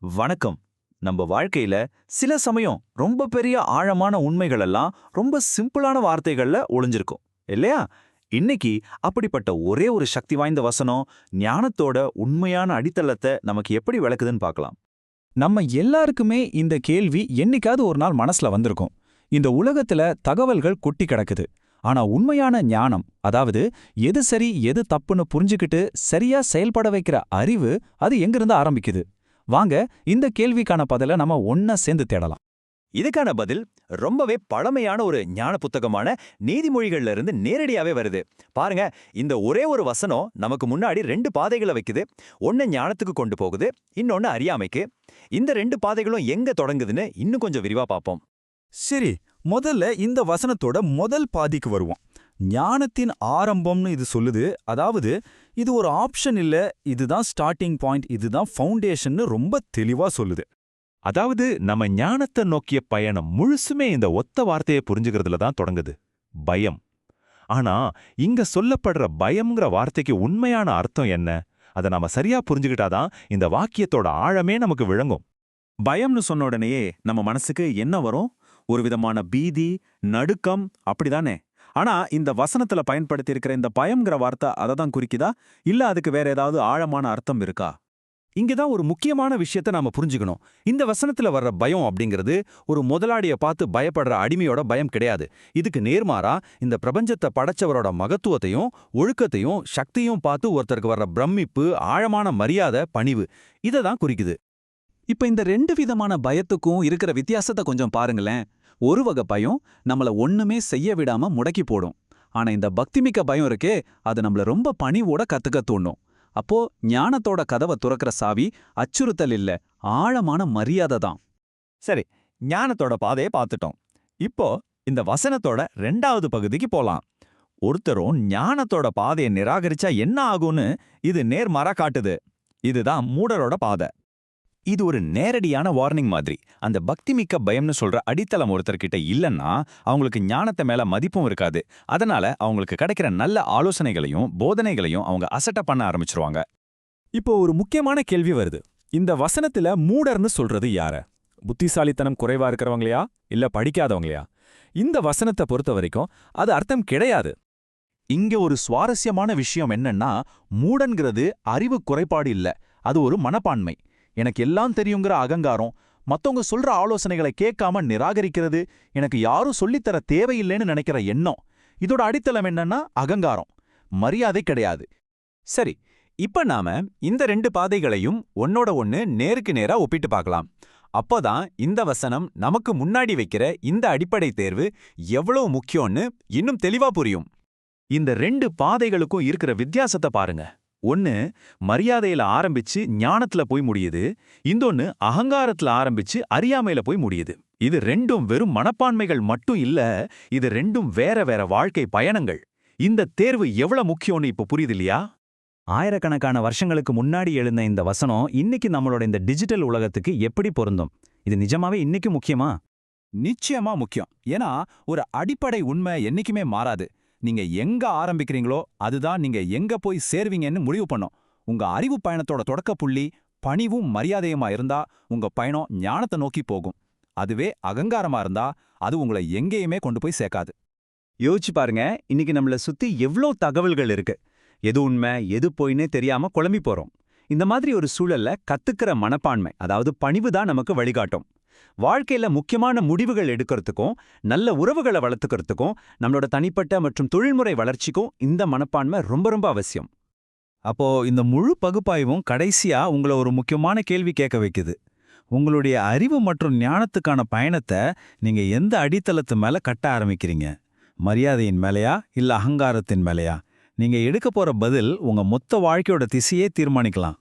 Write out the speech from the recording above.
வணக்கம். நம்ம வாழ்க்கையில சில சமயம் ரொம்ப பெரிய ஆழமான உண்மைகள் எல்லாம் ரொம்ப சிம்பிளான வார்த்தைகள்ல ஒளிஞ்சிருக்கும் இல்லையா? இன்னைக்கு அப்படிப்பட்ட ஒரே ஒரு சக்தி வாய்ந்த வசனம் ஞானத்தோட உண்மையான அடித்தளத்தை நமக்கு எப்படி விளக்குதுன்னு பார்க்கலாம். நம்ம எல்லாருக்குமே இந்த கேள்வி என்னைக்காவது ஒரு நாள் மனசுல வந்திருக்கும். இந்த உலகத்துல தகவல்கள் கொட்டி கிடக்குது. ஆனா உண்மையான ஞானம், அதாவது எது சரி எது தப்புன்னு புரிஞ்சுக்கிட்டு சரியா செயல்பட வைக்கிற அறிவு, அது எங்கிருந்து ஆரம்பிக்குது? வாங்க இந்த கேள்விக்கான பதில நம்ம ஒன்னா சேர்ந்து தேடலாம். இதுக்கான பதில் ரொம்பவே பழமையான ஒரு ஞான புத்தகமான நீதிமொழிகள்ல இருந்து நேரடியாவே வருது. பாருங்க, இந்த ஒரே ஒரு வசனம் நமக்கு முன்னாடி ரெண்டு பாதைகளை வைக்குது. ஒன்னு ஞானத்துக்கு கொண்டு போகுது, இன்னொன்னு அறியாமைக்கு. இந்த ரெண்டு பாதைகளும் எங்க தொடங்குதுன்னு இன்னும் கொஞ்சம் விரிவா பார்ப்போம். சரி, முதல்ல இந்த வசனத்தோட முதல் பாதிக்கு வருவோம். ஞானத்தின் ஆரம்பம்னு இது சொல்லுது. அதாவது இது ஒரு ஆப்ஷன் இல்ல, இதுதான் ஸ்டார்டிங் பாயிண்ட், இதுதான் ஃபவுண்டேஷன்னு ரொம்ப தெளிவா சொல்லுது. அதாவது நம்ம ஞானத்தை நோக்கிய பயணம் முழுசுமே இந்த ஒத்த வார்த்தையை புரிஞ்சுக்கிறதுல தான் தொடங்குது. பயம். ஆனா இங்க சொல்லப்படுற பயம்ங்கிற வார்த்தைக்கு உண்மையான அர்த்தம் என்ன? அதை நாம சரியா புரிஞ்சுக்கிட்டாதான் இந்த வாக்கியத்தோட ஆழமே நமக்கு விளங்கும். பயம்னு சொன்ன உடனேயே நம்ம மனசுக்கு என்ன வரும்? ஒரு விதமான பீதி, நடுக்கம், அப்படிதானே? ஆனா இந்த வசனத்துல பயன்படுத்தி இருக்கிற இந்த பயம்ங்கிற வார்த்தை அதை தான் குறிக்குதா, இல்ல அதுக்கு வேற ஏதாவது ஆழமான அர்த்தம் இருக்கா? இங்கதான் ஒரு முக்கியமான விஷயத்த நாம புரிஞ்சுக்கணும். இந்த வசனத்துல வர்ற பயம் அப்படிங்கிறது ஒரு முதலாளிய பார்த்து பயப்படுற அடிமையோட பயம் கிடையாது. இதுக்கு நேர்மாறா இந்த பிரபஞ்சத்தை படைச்சவரோட மகத்துவத்தையும் ஒழுக்கத்தையும் சக்தியும் பார்த்து ஒருத்தருக்கு வர்ற பிரமிப்பு, ஆழமான மரியாதை, பணிவு, இதை தான் குறிக்குது. இப்ப இந்த ரெண்டு விதமான பயத்துக்கும் இருக்கிற வித்தியாசத்தை கொஞ்சம் பாருங்களேன். ஒரு வகை பயம் நம்மள ஒண்ணுமே செய்ய விடாம முடக்கி போடும். ஆனா இந்த பக்திமிக்க பயம் இருக்கே, அது நம்மள ரொம்ப பணிவோட கத்துக்க தூண்டும். அப்போ ஞானத்தோட கதவை துறக்கிற சாவி அச்சுறுத்தல் இல்ல, ஆழமான மரியாதை தான். சரி, ஞானத்தோட பாதையை பார்த்துட்டோம். இப்போ இந்த வசனத்தோட ரெண்டாவது பகுதிக்கு போலாம். ஒருத்தரும் ஞானத்தோட பாதையை நிராகரிச்சா என்ன ஆகும்னு இது நேர்மாறா காட்டுது. இதுதான் மூடரோட பாதை. இது ஒரு நேரடியான வார்னிங் மாதிரி. அந்த பக்திமிக்க பயம்னு சொல்ற அடித்தளம் ஒருத்தர்கிட்ட இல்லைன்னா அவங்களுக்கு ஞானத்தை மேல மதிப்பும் இருக்காது. அதனால அவங்களுக்கு கிடைக்கிற நல்ல ஆலோசனைகளையும் போதனைகளையும் அவங்க அசட்ட பண்ண ஆரம்பிச்சிருவாங்க. இப்போ ஒரு முக்கியமான கேள்வி வருது. இந்த வசனத்துல மூடர்னு சொல்றது யார? புத்திசாலித்தனம் குறைவா இருக்கிறவங்களையா, இல்ல படிக்காதவங்களையா? இந்த வசனத்தை பொறுத்த வரைக்கும் அது அர்த்தம் கிடையாது. இங்க ஒரு சுவாரஸ்யமான விஷயம் என்னன்னா, மூடன்கிறது அறிவு குறைபாடு இல்ல, அது ஒரு மனப்பான்மை. எனக்கு எல்லாம் தெரியுங்கிற அகங்காரம், மத்தவங்க சொல்ற ஆலோசனைகளை கேட்காம நிராகரிக்கிறது, எனக்கு யாரும் சொல்லித்தர தேவையில்லைன்னு நினைக்கிற எண்ணம். இதோட அடித்தளம் என்னன்னா அகங்காரம், மரியாதை கிடையாது. சரி, இப்ப நாம இந்த ரெண்டு பாதைகளையும் ஒன்னோட ஒன்னு நேருக்கு நேரா ஒப்பிட்டு பார்க்கலாம். அப்போதான் இந்த வசனம் நமக்கு முன்னாடி வைக்கிற இந்த அடிப்படை தேர்வு எவ்வளவு முக்கியம்னு இன்னும் தெளிவா புரியும். இந்த ரெண்டு பாதைகளுக்கும் இருக்கிற வித்தியாசத்தை பாருங்க. ஒன்னு மரியாதையில ஆரம்பிச்சு ஞானத்துல போய் முடியுது, இன்னொன்னு அகங்காரத்துல ஆரம்பிச்சு அறியாமையில போய் முடியுது. இது ரெண்டும் வெறும் மனப்பான்மைகள் மட்டும் இல்ல, இது ரெண்டும் வேற வேற வாழ்க்கை பயணங்கள். இந்த தேர்வு எவ்வளவு முக்கியம்னு இப்ப புரியுது இல்லையா? ஆயிரக்கணக்கான வருஷங்களுக்கு முன்னாடி எழுந்த இந்த வசனம் இன்னைக்கு நம்மளோட இந்த டிஜிட்டல் உலகத்துக்கு எப்படி பொருந்தும்? இது நிஜமாவே இன்னைக்கு முக்கியமா? நிச்சயமா முக்கியம். ஏன்னா ஒரு அடிப்படை உண்மை என்னைக்குமே மாறாது. நீங்க எங்க ஆரம்பிக்கிறீங்களோ அதுதான் நீங்க எங்க போய் சேர்வீங்கன்னு முடிவு பண்ணும். உங்க அறிவு பயணத்தோட தொடக்க புள்ளி பணிவும் மரியாதையுமா இருந்தா உங்க பயணம் ஞானத்தை நோக்கி போகும். அதுவே அகங்காரமா இருந்தா அது உங்களை எங்கேயுமே கொண்டு போய் சேர்க்காது. யோசிச்சு பாருங்க, இன்னைக்கு நம்மள சுத்தி எவ்ளோ தகவல்கள் இருக்கு. எது உண்மை எது போயின்னே தெரியாம குழம்பி போறோம். இந்த மாதிரி ஒரு சூழல்ல கத்துக்கிற மனப்பான்மை, அதாவது பணிவு தான் நமக்கு வழிகாட்டும். வாழ்க்கையில முக்கியமான முடிவுகள் எடுக்கிறதுக்கும் நல்ல உறவுகளை வளர்த்துக்கிறதுக்கும் நம்மளோட தனிப்பட்ட மற்றும் தொழில்முறை வளர்ச்சிக்கும் இந்த மனப்பான்மை ரொம்ப ரொம்ப அவசியம். அப்போ இந்த முழு பகுப்பாய்வும் கடைசியா உங்களை ஒரு முக்கியமான கேள்வி கேட்க வைக்குது. உங்களுடைய அறிவு மற்றும் ஞானத்துக்கான பயணத்தை நீங்க எந்த அடித்தளத்து மேல கட்ட ஆரம்பிக்கிறீங்க? மரியாதையின் மேலையா இல்ல அகங்காரத்தின் மேலையா? நீங்க எடுக்க போற பதில் உங்க மொத்த வாழ்க்கையோட திசையே தீர்மானிக்கலாம்.